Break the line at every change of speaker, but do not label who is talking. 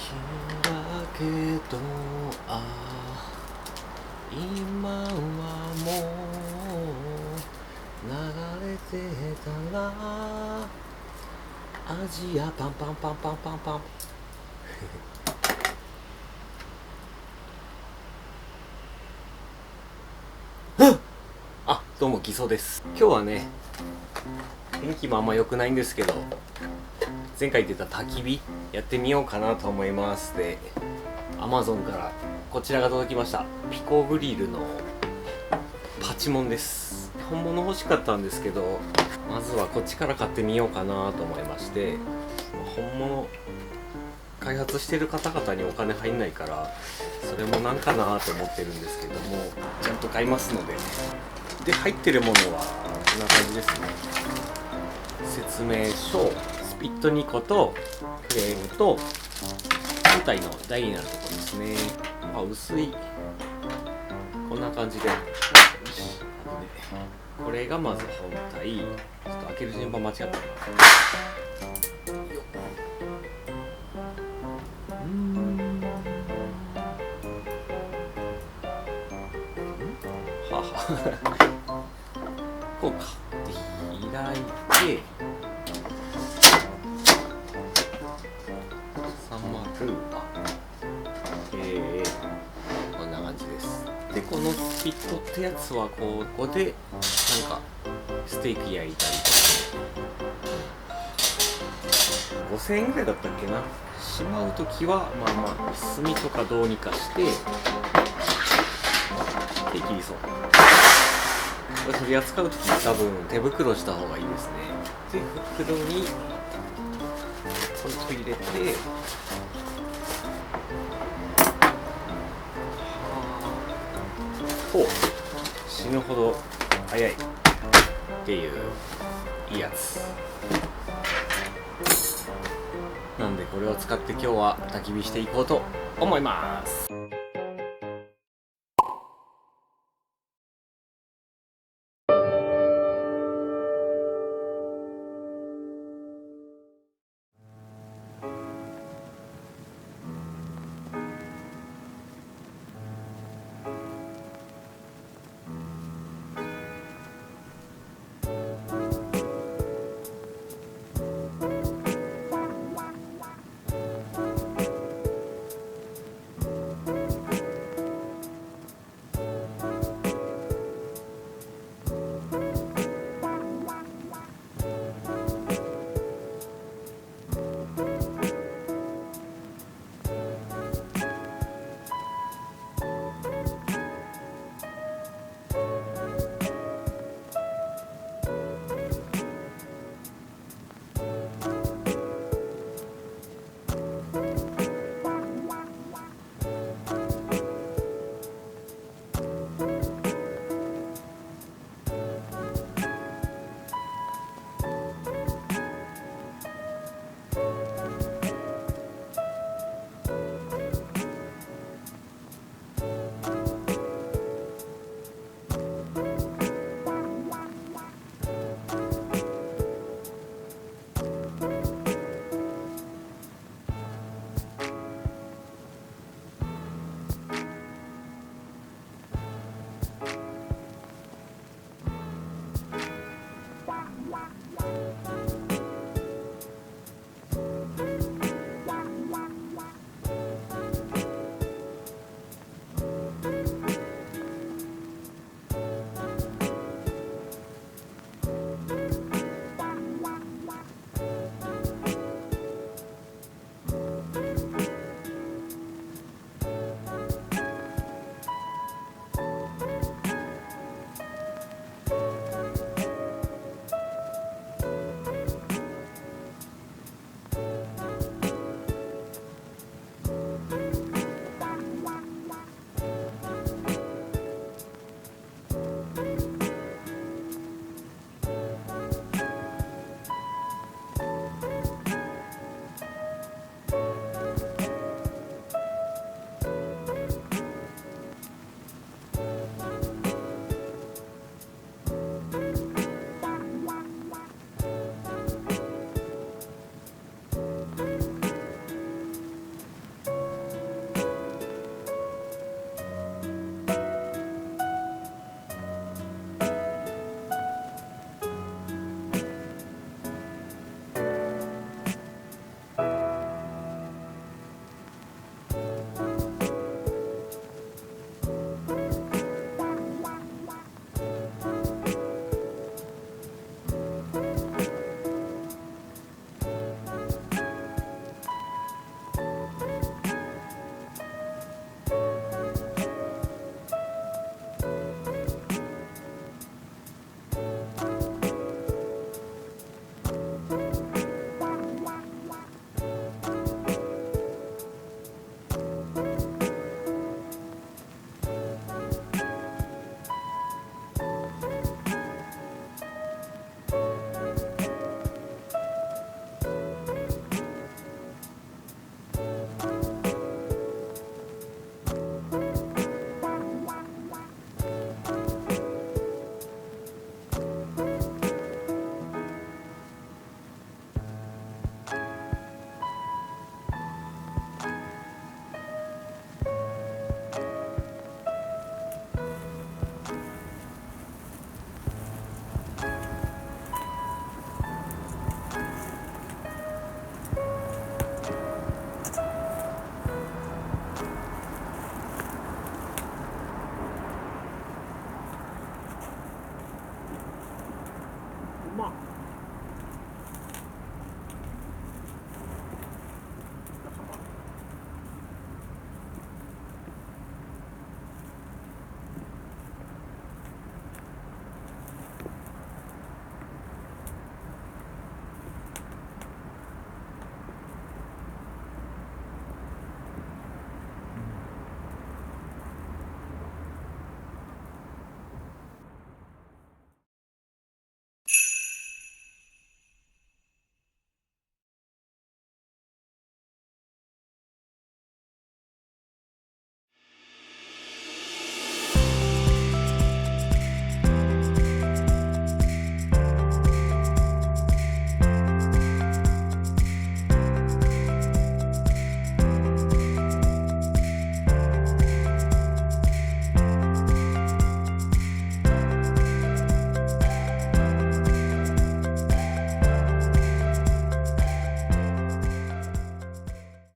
だけど今はもう流れてたらアジアパンパンパンパンパンパンどうもギソです。今日はね天気もあんま良くないんですけど、前回出た焚き火やってみようかなと思います。で Amazon からこちらが届きました。ピコグリルのパチモンです。本物欲しかったんですけど、まずはこっちから買ってみようかなと思いまして、本物開発してる方々にお金入んないからそれもなんかなと思ってるんですけども、ちゃんと買いますので。で入ってるものはこんな感じですね。説明書、スピット2個とフレームと本体の台になるところですね。薄いこんな感じで、これがまず本体。ちょっと開ける順番間違ったな。こうか。で開いてこんな感じです。でこのスピットってやつはここでなんかステーキ焼いたりとか、5000円ぐらいだったっけな。しまうときは炭とかどうにかしてで切りそう。これ取り扱うとき多分手袋した方がいいですね。で袋にポンと入れて、死ぬほど早いっていういいやつなんで、これを使って今日は焚き火していこうと思います。